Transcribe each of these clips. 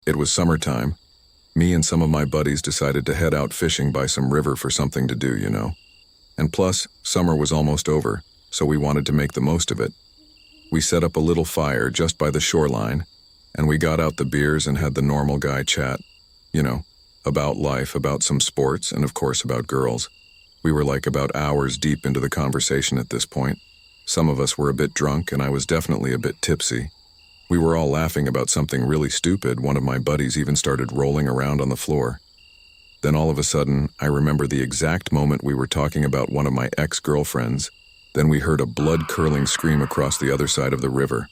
It was summertime. Me and some of my buddies decided to head out fishing by some river for something to do. And plus, summer was almost over, so we wanted to make the most of it. We set up a little fire just by the shoreline, and we got out the beers and had the normal guy chat. About life, about some sports, and of course about girls. We were like about hours deep into the conversation at this point. Some of us were a bit drunk, and I was definitely a bit tipsy. We were all laughing about something really stupid. One of my buddies even started rolling around on the floor. Then all of a sudden, I remember the exact moment we were talking about one of my ex-girlfriends. Then we heard a blood-curdling scream across the other side of the river.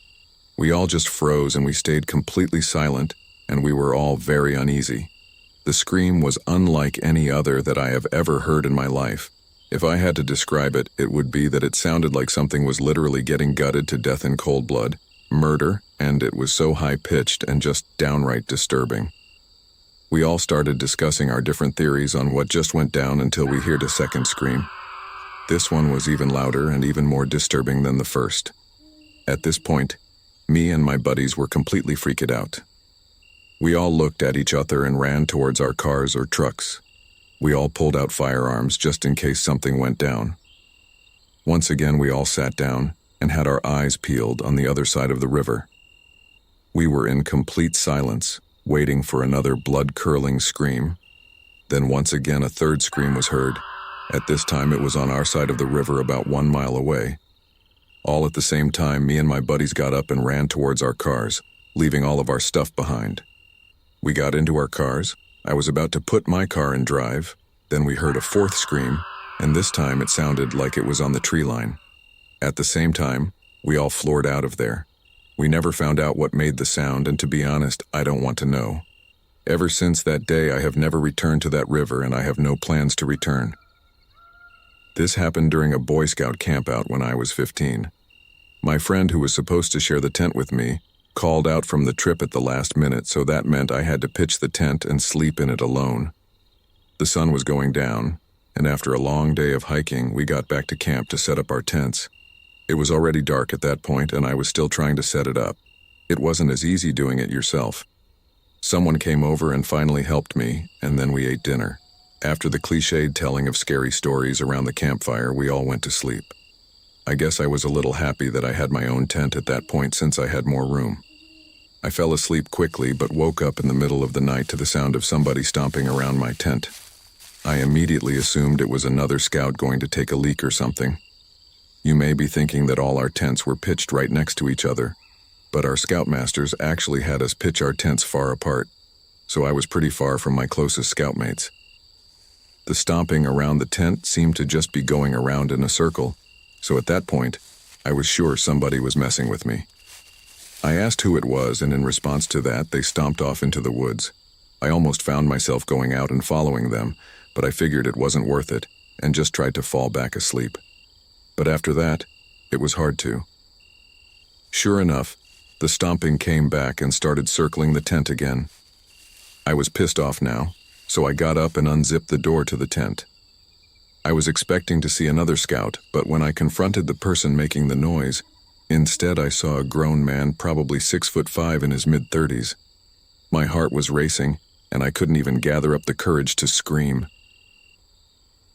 We all just froze and we stayed completely silent, and we were all very uneasy. The scream was unlike any other that I have ever heard in my life. If I had to describe it, it would be that it sounded like something was literally getting gutted to death in cold blood, murder, and it was so high-pitched and just downright disturbing. We all started discussing our different theories on what just went down until we heard a second scream. This one was even louder and even more disturbing than the first. At this point, me and my buddies were completely freaked out. We all looked at each other and ran towards our cars or trucks. We all pulled out firearms just in case something went down. Once again, we all sat down and had our eyes peeled on the other side of the river. We were in complete silence, waiting for another blood-curdling scream. Then once again a third scream was heard. At this time it was on our side of the river about 1 mile away. All at the same time, me and my buddies got up and ran towards our cars, leaving all of our stuff behind. We got into our cars. I was about to put my car in drive. Then we heard a fourth scream, and this time it sounded like it was on the tree line. At the same time, we all floored out of there. We never found out what made the sound, and to be honest, I don't want to know. Ever since that day, I have never returned to that river, and I have no plans to return. This happened during a Boy Scout campout when I was 15. My friend who was supposed to share the tent with me called out from the trip at the last minute, so that meant I had to pitch the tent and sleep in it alone. The sun was going down, and after a long day of hiking, we got back to camp to set up our tents. It was already dark at that point, and I was still trying to set it up. It wasn't as easy doing it yourself. Someone came over and finally helped me, and then we ate dinner. After the cliched telling of scary stories around the campfire, we all went to sleep. I guess I was a little happy that I had my own tent at that point since I had more room. I fell asleep quickly but woke up in the middle of the night to the sound of somebody stomping around my tent. I immediately assumed it was another scout going to take a leak or something. You may be thinking that all our tents were pitched right next to each other, but our scoutmasters actually had us pitch our tents far apart, so I was pretty far from my closest scoutmates. The stomping around the tent seemed to just be going around in a circle, so at that point, I was sure somebody was messing with me. I asked who it was, and in response to that, they stomped off into the woods. I almost found myself going out and following them, but I figured it wasn't worth it, and just tried to fall back asleep. But after that, it was hard to. Sure enough, the stomping came back and started circling the tent again. I was pissed off now, so I got up and unzipped the door to the tent. I was expecting to see another scout, but when I confronted the person making the noise, instead I saw a grown man, probably 6'5" in his mid-30s. My heart was racing, and I couldn't even gather up the courage to scream.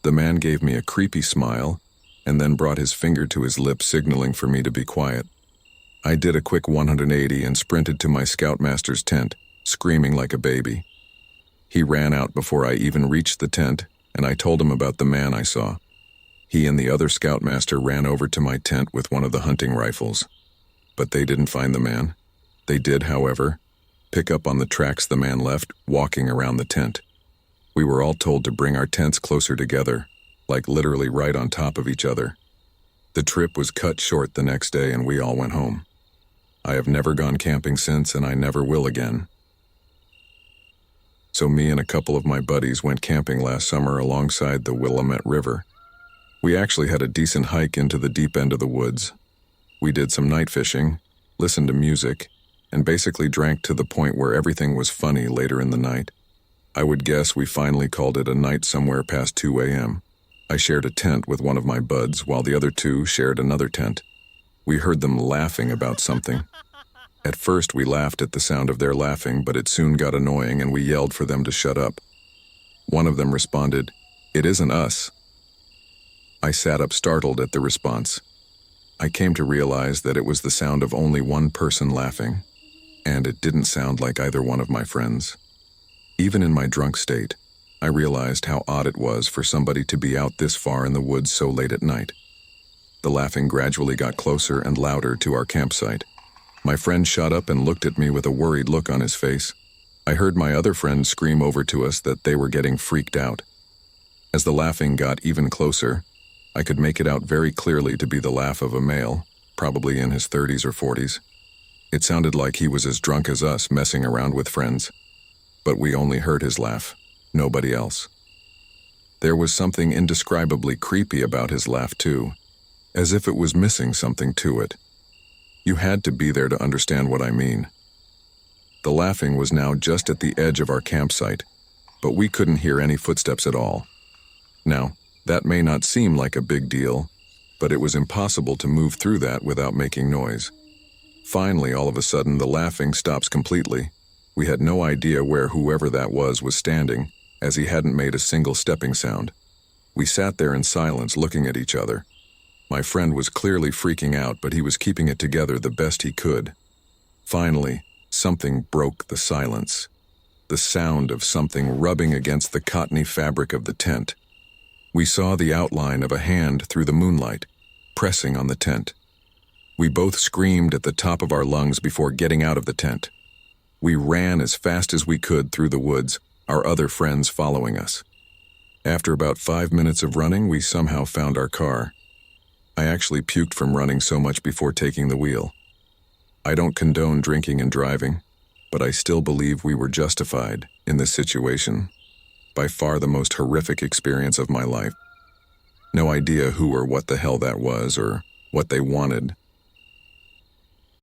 The man gave me a creepy smile, and then brought his finger to his lips, signaling for me to be quiet. I did a quick 180 and sprinted to my scoutmaster's tent, screaming like a baby. He ran out before I even reached the tent, and I told him about the man I saw. He and the other scoutmaster ran over to my tent with one of the hunting rifles. But they didn't find the man. They did, however, pick up on the tracks the man left, walking around the tent. We were all told to bring our tents closer together, like literally right on top of each other. The trip was cut short the next day, and we all went home. I have never gone camping since, and I never will again. So me and a couple of my buddies went camping last summer alongside the Willamette River. We actually had a decent hike into the deep end of the woods. We did some night fishing, listened to music, and basically drank to the point where everything was funny later in the night. I would guess we finally called it a night somewhere past 2 a.m. I shared a tent with one of my buds while the other two shared another tent. We heard them laughing about something. At first we laughed at the sound of their laughing, but it soon got annoying and we yelled for them to shut up. One of them responded, "It isn't us." I sat up startled at the response. I came to realize that it was the sound of only one person laughing, and it didn't sound like either one of my friends. Even in my drunk state, I realized how odd it was for somebody to be out this far in the woods so late at night. The laughing gradually got closer and louder to our campsite. My friend shot up and looked at me with a worried look on his face. I heard my other friend scream over to us that they were getting freaked out. As the laughing got even closer, I could make it out very clearly to be the laugh of a male, probably in his 30s or 40s. It sounded like he was as drunk as us, messing around with friends. But we only heard his laugh, nobody else. There was something indescribably creepy about his laugh too, as if it was missing something to it. You had to be there to understand what I mean. The laughing was now just at the edge of our campsite, but we couldn't hear any footsteps at all. Now, that may not seem like a big deal, but it was impossible to move through that without making noise. Finally, all of a sudden, the laughing stops completely. We had no idea where whoever that was standing, as he hadn't made a single stepping sound. We sat there in silence, looking at each other. My friend was clearly freaking out, but he was keeping it together the best he could. Finally, something broke the silence. The sound of something rubbing against the cottony fabric of the tent. We saw the outline of a hand through the moonlight, pressing on the tent. We both screamed at the top of our lungs before getting out of the tent. We ran as fast as we could through the woods, our other friends following us. After about 5 minutes of running, we somehow found our car. I actually puked from running so much before taking the wheel. I don't condone drinking and driving, but I still believe we were justified in this situation. By far the most horrific experience of my life. No idea who or what the hell that was or what they wanted,